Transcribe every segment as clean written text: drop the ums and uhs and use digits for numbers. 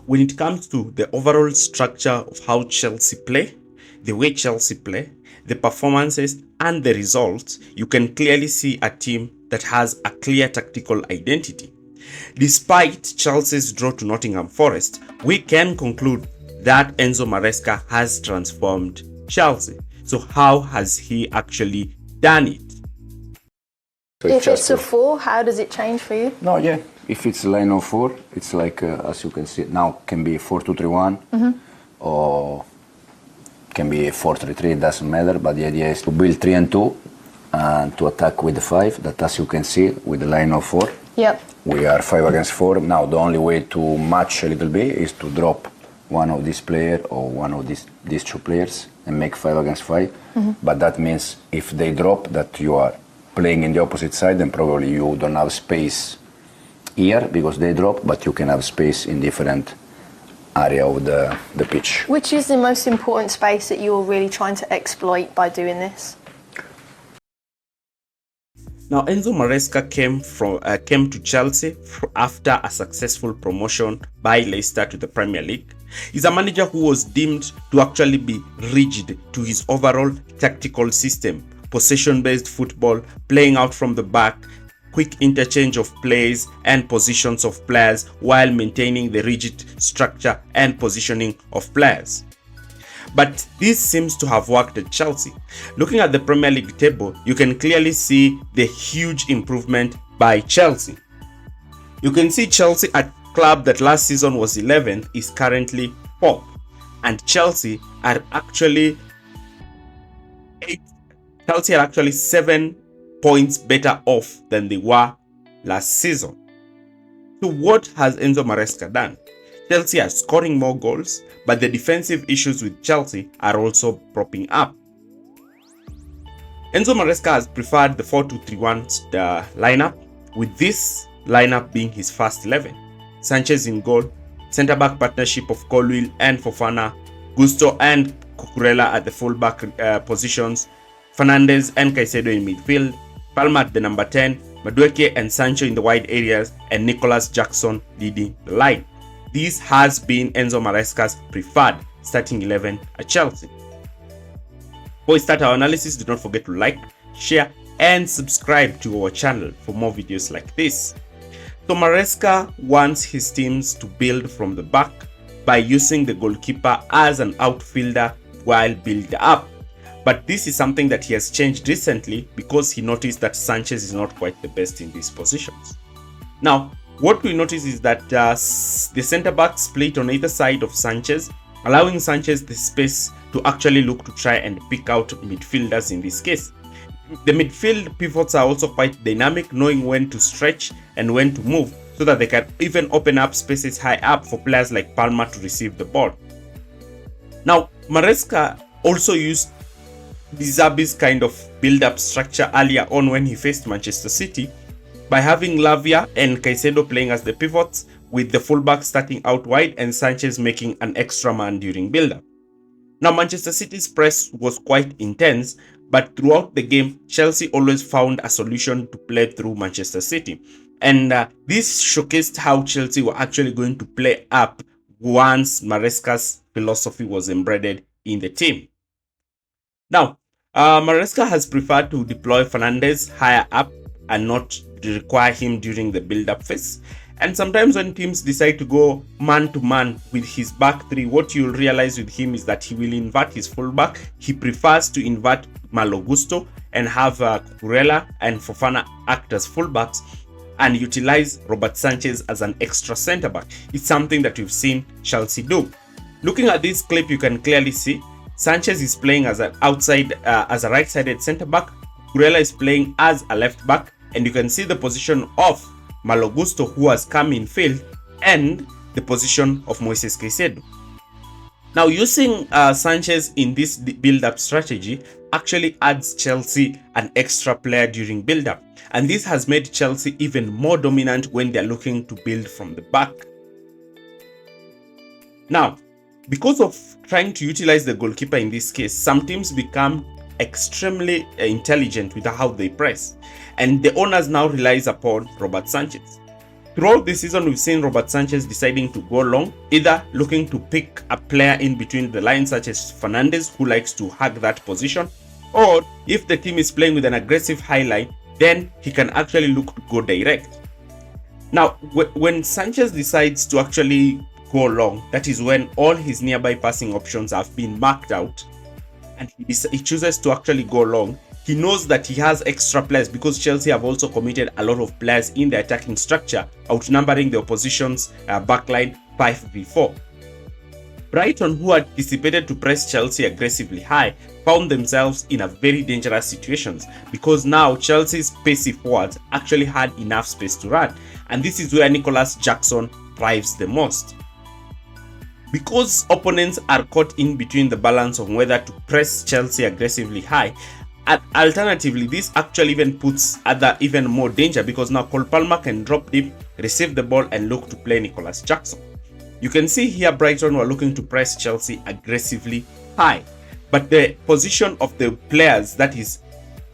when it comes to the overall structure of how Chelsea play, the way Chelsea play, the performances and the results, you can clearly see a team that has a clear tactical identity. Despite Chelsea's draw to Nottingham Forest, we can conclude that Enzo Maresca has transformed Chelsea. So how has he actually done it? If it's a 4, how does it change for you? No, yeah. If it's a line of 4, it's like, as you can see now, can be 4-2-3-1 or can be 4-3-3, it doesn't matter. But the idea is to build 3 and 2 and to attack with the 5, that as you can see, with the line of 4. Yep. We are 5 against 4. Now, the only way to match a little bit is to drop one of these players or one of these 2 players and make 5 against 5. But that means if they drop, that you are playing in the opposite side, then probably you don't have space here because they drop, but you can have space in different area of the pitch. Which is the most important space that you're really trying to exploit by doing this? Now, Enzo Maresca came to Chelsea after a successful promotion by Leicester to the Premier League. He's a manager who was deemed to actually be rigid to his overall tactical system, possession-based football, playing out from the back, quick interchange of plays and positions of players while maintaining the rigid structure and positioning of players. But this seems to have worked at Chelsea. Looking at the Premier League table, you can clearly see the huge improvement by Chelsea. You can see Chelsea, a club that last season was 11th, is currently 4th. And Chelsea are actually 7 points better off than they were last season. So what has Enzo Maresca done? Chelsea are scoring more goals, but the defensive issues with Chelsea are also propping up. Enzo Maresca has preferred the 4-2-3-1 lineup, with this lineup being his first 11. Sanchez in goal, centre-back partnership of Colwill and Fofana, Gusto and Cucurella at the full-back positions, Fernandes and Caicedo in midfield, Palmer at the number 10, Madueke and Sancho in the wide areas, and Nicholas Jackson leading the line. This has been Enzo Maresca's preferred starting 11 at Chelsea. Before we start our analysis, do not forget to like, share, and subscribe to our channel for more videos like this. So Maresca wants his teams to build from the back by using the goalkeeper as an outfielder while build up. But this is something that he has changed recently because he noticed that Sanchez is not quite the best in these positions. Now, what we notice is that the centre-backs split on either side of Sanchez, allowing Sanchez the space to actually look to try and pick out midfielders in this case. The midfield pivots are also quite dynamic, knowing when to stretch and when to move, so that they can even open up spaces high up for players like Palmer to receive the ball. Now, Maresca also used Dizabi's kind of build-up structure earlier on when he faced Manchester City, by having Lavia and Caicedo playing as the pivots, with the fullback starting out wide and Sanchez making an extra man during build-up. Now, Manchester City's press was quite intense, but throughout the game, Chelsea always found a solution to play through Manchester City. And this showcased how Chelsea were actually going to play up once Maresca's philosophy was embedded in the team. Now, Maresca has preferred to deploy Fernandes higher up and not require him during the build-up phase. And sometimes when teams decide to go man-to-man with his back three, what you'll realize with him is that he will invert his fullback. He prefers to invert Malo Gusto and have Cucurella and Fofana act as fullbacks and utilize Robert Sanchez as an extra centre-back. It's something that we've seen Chelsea do. Looking at this clip, you can clearly see Sanchez is playing as an outside, as a right-sided centre-back. Cucurella is playing as a left-back, and you can see the position of Malo Gusto, who has come in field, and the position of Moises Caicedo. Now, using Sanchez in this build-up strategy actually adds Chelsea an extra player during build-up, and this has made Chelsea even more dominant when they're looking to build from the back. Now, because of trying to utilize the goalkeeper in this case, some teams become extremely intelligent with how they press, and the owners now relies upon Robert Sanchez. Throughout the season, we've seen Robert Sanchez deciding to go long, either looking to pick a player in between the lines such as Fernandes, who likes to hug that position, or if the team is playing with an aggressive high line, then he can actually look to go direct. Now, when Sanchez decides to actually go long, that is when all his nearby passing options have been marked out, and he chooses to actually go long. He knows that he has extra players because Chelsea have also committed a lot of players in the attacking structure, outnumbering the opposition's backline 5v4. Brighton, who anticipated to press Chelsea aggressively high, found themselves in a very dangerous situations because now Chelsea's pacey forwards actually had enough space to run, and this is where Nicholas Jackson thrives the most. Because opponents are caught in between the balance of whether to press Chelsea aggressively high, and alternatively, this actually even puts even more danger because now Cole Palmer can drop deep, receive the ball, and look to play Nicholas Jackson. You can see here Brighton were looking to press Chelsea aggressively high, but the position of the players, that is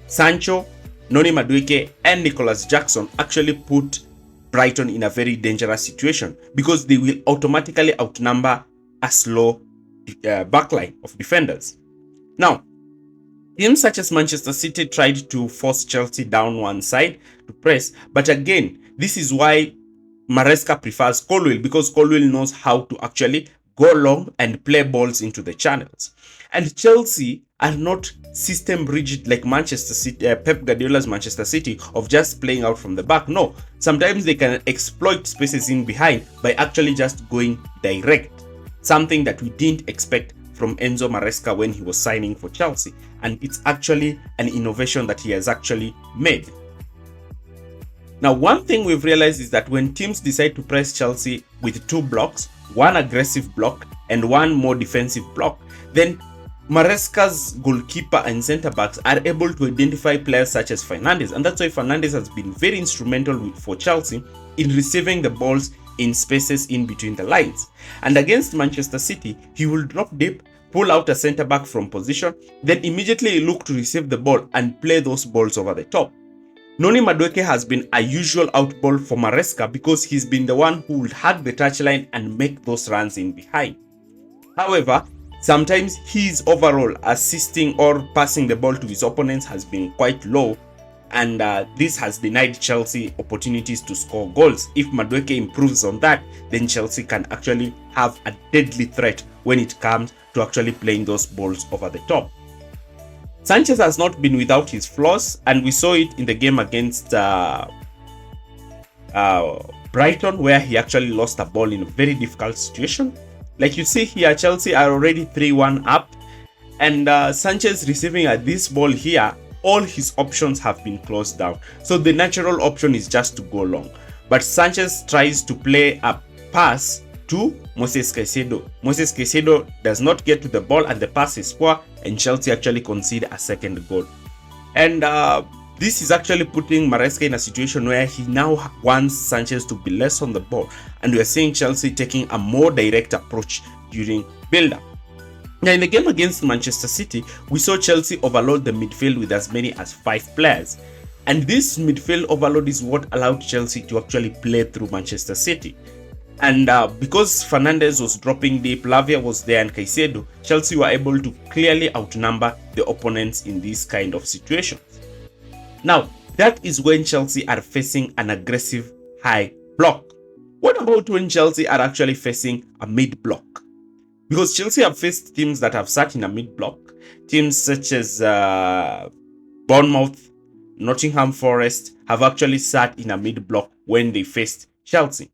Sancho, Noni Madueke, and Nicholas Jackson, actually put Brighton in a very dangerous situation because they will automatically outnumber a slow backline of defenders. Now, teams such as Manchester City tried to force Chelsea down one side to press, but again, this is why Maresca prefers Colwill, because Colwill knows how to actually go long and play balls into the channels. And Chelsea are not system rigid like Manchester City, Pep Guardiola's Manchester City, of just playing out from the back. No, sometimes they can exploit spaces in behind by actually just going direct, something that we didn't expect from Enzo Maresca when he was signing for Chelsea, and it's actually an innovation that he has actually made. Now, one thing we've realized is that when teams decide to press Chelsea with two blocks, one aggressive block and one more defensive block, then Maresca's goalkeeper and centre backs are able to identify players such as Fernandes, and that's why Fernandes has been very instrumental for Chelsea in receiving the balls in spaces in between the lines. And against Manchester City, he will drop deep, pull out a centre back from position, then immediately look to receive the ball and play those balls over the top. Noni Madueke has been a usual outball for Maresca because he's been the one who will hug the touchline and make those runs in behind. However, sometimes his overall assisting or passing the ball to his opponents has been quite low, and this has denied Chelsea opportunities to score goals. If Madueke improves on that, then Chelsea can actually have a deadly threat when it comes to actually playing those balls over the top. Sanchez has not been without his flaws, and we saw it in the game against Brighton, where he actually lost a ball in a very difficult situation. Like you see here, Chelsea are already 3-1 up, and Sanchez receiving this ball here, all his options have been closed down. So the natural option is just to go long. But Sanchez tries to play a pass to Moses Caicedo. Moses Caicedo does not get to the ball and the pass is poor, and Chelsea actually concede a second goal. And this is actually putting Maresca in a situation where he now wants Sanchez to be less on the ball, and we are seeing Chelsea taking a more direct approach during build-up. Now, in the game against Manchester City, we saw Chelsea overload the midfield with as many as 5 players. And this midfield overload is what allowed Chelsea to actually play through Manchester City. And because Fernandes was dropping deep, Lavia was there, and Caicedo, Chelsea were able to clearly outnumber the opponents in these kind of situations. Now, that is when Chelsea are facing an aggressive high block. What about when Chelsea are actually facing a mid block? Because Chelsea have faced teams that have sat in a mid block, teams such as Bournemouth, Nottingham Forest have actually sat in a mid block when they faced Chelsea.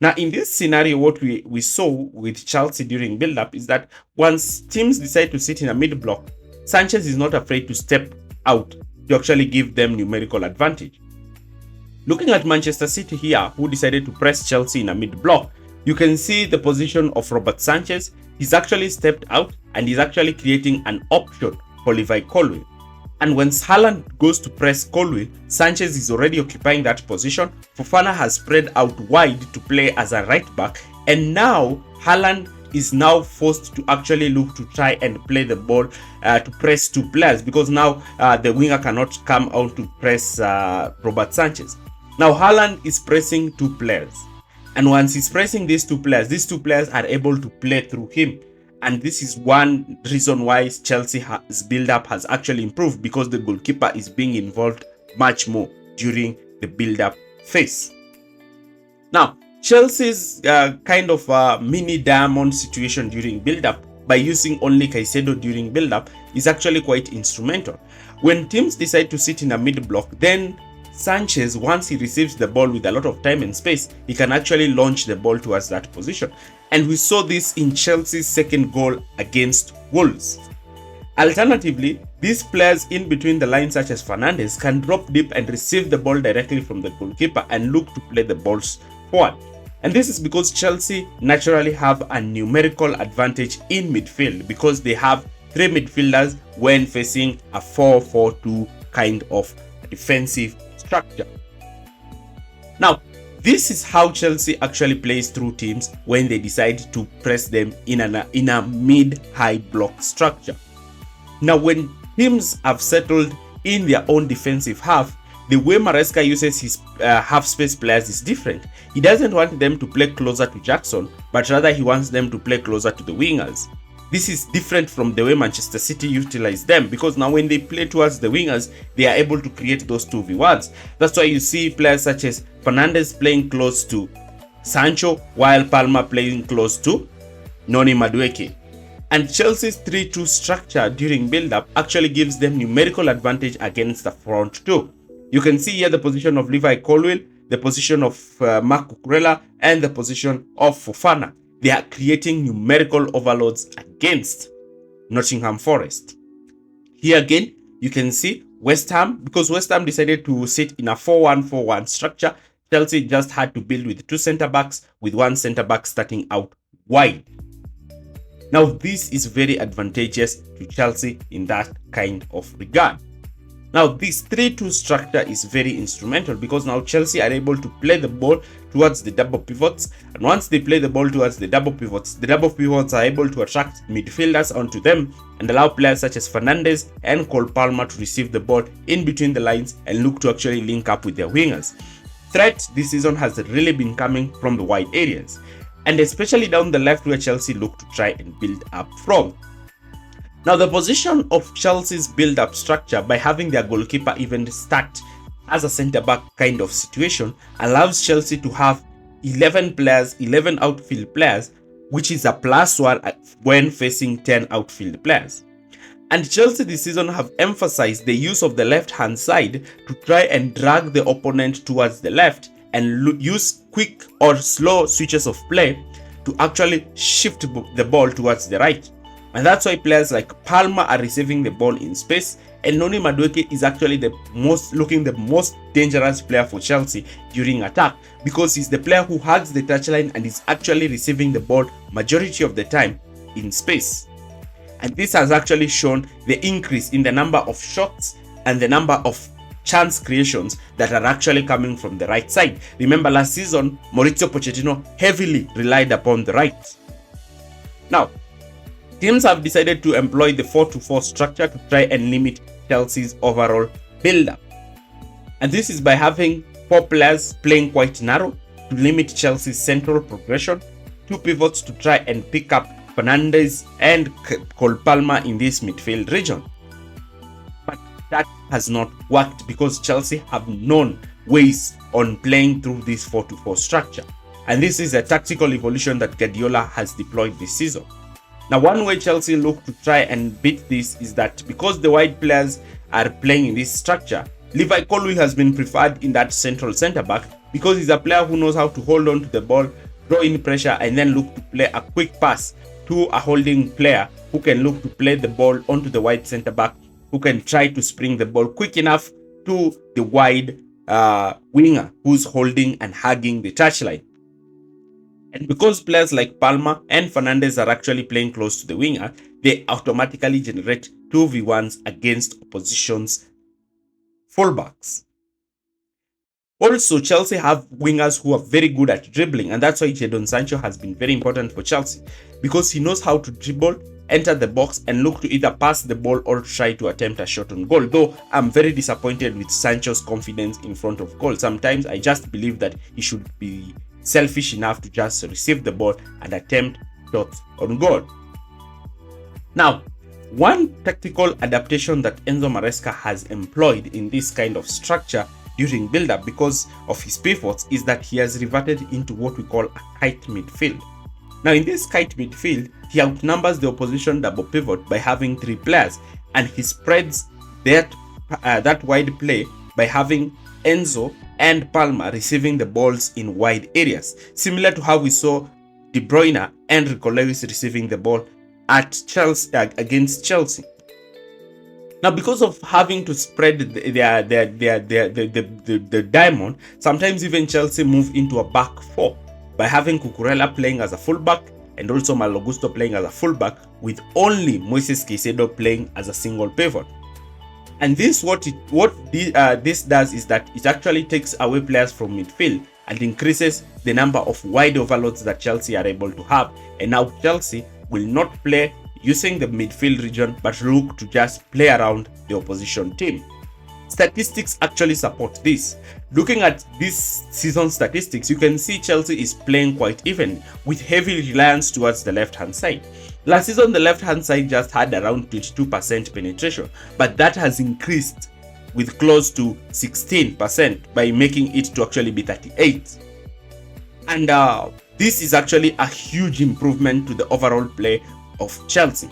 Now, in this scenario, what we saw with Chelsea during build-up is that once teams decide to sit in a mid block, Sanchez is not afraid to step out to actually give them numerical advantage. Looking at Manchester City here, who decided to press Chelsea in a mid block, you can see the position of Robert Sanchez. He's actually stepped out and he's actually creating an option for Levi Colwill. And when Haaland goes to press Colwill, Sanchez is already occupying that position. Fofana has spread out wide to play as a right back, and now Haaland is now forced to actually look to try and play the ball to press 2 players, because now the winger cannot come out to press Robert Sanchez. Now Haaland is pressing two players, and once he's pressing these two players are able to play through him. And this is one reason why Chelsea's build-up has actually improved, because the goalkeeper is being involved much more during the build-up phase. Now, Chelsea's kind of mini diamond situation during build-up by using only Caicedo during build-up is actually quite instrumental. When teams decide to sit in a mid-block, then Sanchez, once he receives the ball with a lot of time and space, he can actually launch the ball towards that position. And we saw this in Chelsea's second goal against Wolves. Alternatively, these players in between the lines, such as Fernandes, can drop deep and receive the ball directly from the goalkeeper and look to play the balls forward. And this is because Chelsea naturally have a numerical advantage in midfield, because they have three midfielders when facing a 4-4-2 kind of defensive structure. Now, this is how Chelsea actually plays through teams when they decide to press them in a mid-high block structure. Now, when teams have settled in their own defensive half, the way Maresca uses his half-space players is different. He doesn't want them to play closer to Jackson, but rather he wants them to play closer to the wingers. This is different from the way Manchester City utilize them, because now when they play towards the wingers, they are able to create those 2v1s. That's why you see players such as Fernandes playing close to Sancho, while Palma playing close to Noni Madueke. And Chelsea's 3-2 structure during build-up actually gives them numerical advantage against the front two. You can see here the position of Levi Colwill, the position of Marc Cucurella, and the position of Fofana. They are creating numerical overloads against Nottingham Forest. Here again, you can see West Ham, because West Ham decided to sit in a 4-1-4-1 structure. Chelsea just had to build with two centre-backs, with one centre-back starting out wide. Now, this is very advantageous to Chelsea in that kind of regard. Now, this 3-2 structure is very instrumental, because now Chelsea are able to play the ball towards the double pivots, and once they play the ball towards the double pivots are able to attract midfielders onto them and allow players such as Fernandes and Cole Palmer to receive the ball in between the lines and look to actually link up with their wingers. Threat this season has really been coming from the wide areas, and especially down the left, where Chelsea look to try and build up from. Now, the position of Chelsea's build-up structure, by having their goalkeeper even start as a centre-back kind of situation, allows Chelsea to have 11 outfield players, which is a +1 when facing 10 outfield players. And Chelsea this season have emphasized the use of the left-hand side to try and drag the opponent towards the left and use quick or slow switches of play to actually shift the ball towards the right. And that's why players like Palmer are receiving the ball in space, and Noni Madueke is actually the most dangerous player for Chelsea during attack, because he's the player who hugs the touchline and is actually receiving the ball majority of the time in space. And this has actually shown the increase in the number of shots and the number of chance creations that are actually coming from the right side. Remember, last season Mauricio Pochettino heavily relied upon the right. Now, teams have decided to employ the 4-4 structure to try and limit Chelsea's overall build-up. And this is by having 4 players playing quite narrow to limit Chelsea's central progression, 2 pivots to try and pick up Fernandes and Cole Palmer in this midfield region. But that has not worked, because Chelsea have known ways on playing through this 4-4 structure. And this is a tactical evolution that Guardiola has deployed this season. Now, one way Chelsea look to try and beat this is that because the wide players are playing in this structure, Levi Colwill has been preferred in that central centre-back, because he's a player who knows how to hold on to the ball, draw in pressure, and then look to play a quick pass to a holding player who can look to play the ball onto the wide centre-back, who can try to spring the ball quick enough to the wide winger who's holding and hugging the touchline. And because players like Palmer and Fernandes are actually playing close to the winger, they automatically generate 2v1s against opposition's fullbacks. Also, Chelsea have wingers who are very good at dribbling, and that's why Jadon Sancho has been very important for Chelsea, because he knows how to dribble enter the box and look to either pass the ball or try to attempt a shot on goal. Though I'm very disappointed with Sancho's confidence in front of goal. Sometimes I just believe that he should be selfish enough to just receive the ball and attempt shots on goal. Now, one tactical adaptation that Enzo Maresca has employed in this kind of structure during build-up because of his pivots is that he has reverted into what we call a kite midfield. Now, in this kite midfield, he outnumbers the opposition double pivot by having 3 players, and he spreads that wide play by having Enzo and Palmer receiving the balls in wide areas, similar to how we saw De Bruyne and Rico Lewis receiving the ball at Chelsea against Chelsea. Now, because of having to spread the diamond, sometimes even Chelsea move into a back 4 by having Cucurella playing as a fullback and also Malo Gusto playing as a fullback, with only Moises Caicedo playing as a single pivot. And this this does is that it actually takes away players from midfield and increases the number of wide overloads that Chelsea are able to have. And now Chelsea will not play using the midfield region, but look to just play around the opposition team. Statistics actually support this. Looking at this season statistics, you can see Chelsea is playing quite even, with heavy reliance towards the left-hand side. Last season, the left-hand side just had around 22% penetration, but that has increased with close to 16% by making it to actually be 38%. And this is actually a huge improvement to the overall play of Chelsea.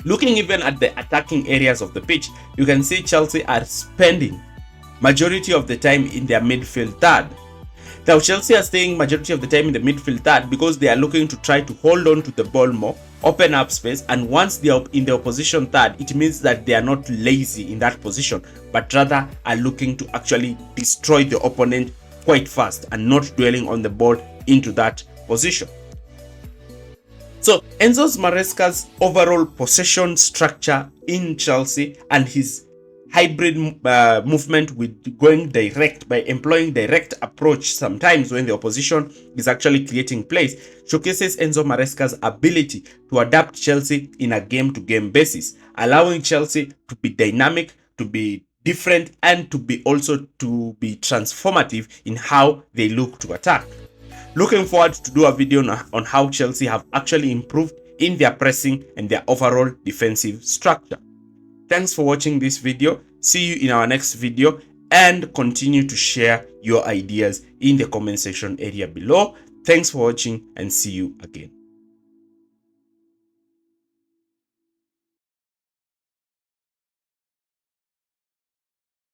Looking even at the attacking areas of the pitch, you can see Chelsea are spending majority of the time in their midfield third. Now, Chelsea are staying majority of the time in the midfield third because they are looking to try to hold on to the ball more, open up space, and once they are in the opposition third, it means that they are not lazy in that position, but rather are looking to actually destroy the opponent quite fast and not dwelling on the ball into that position. So Enzo Maresca's overall possession structure in Chelsea and his hybrid movement with going direct by employing direct approach sometimes when the opposition is actually creating plays showcases Enzo Maresca's ability to adapt Chelsea in a game-to-game basis, allowing Chelsea to be dynamic, to be different, and to be transformative in how they look to attack. Looking forward to do a video on how Chelsea have actually improved in their pressing and their overall defensive structure. Thanks for watching this video. See you in our next video, and continue to share your ideas in the comment section area below. Thanks for watching, and see you again.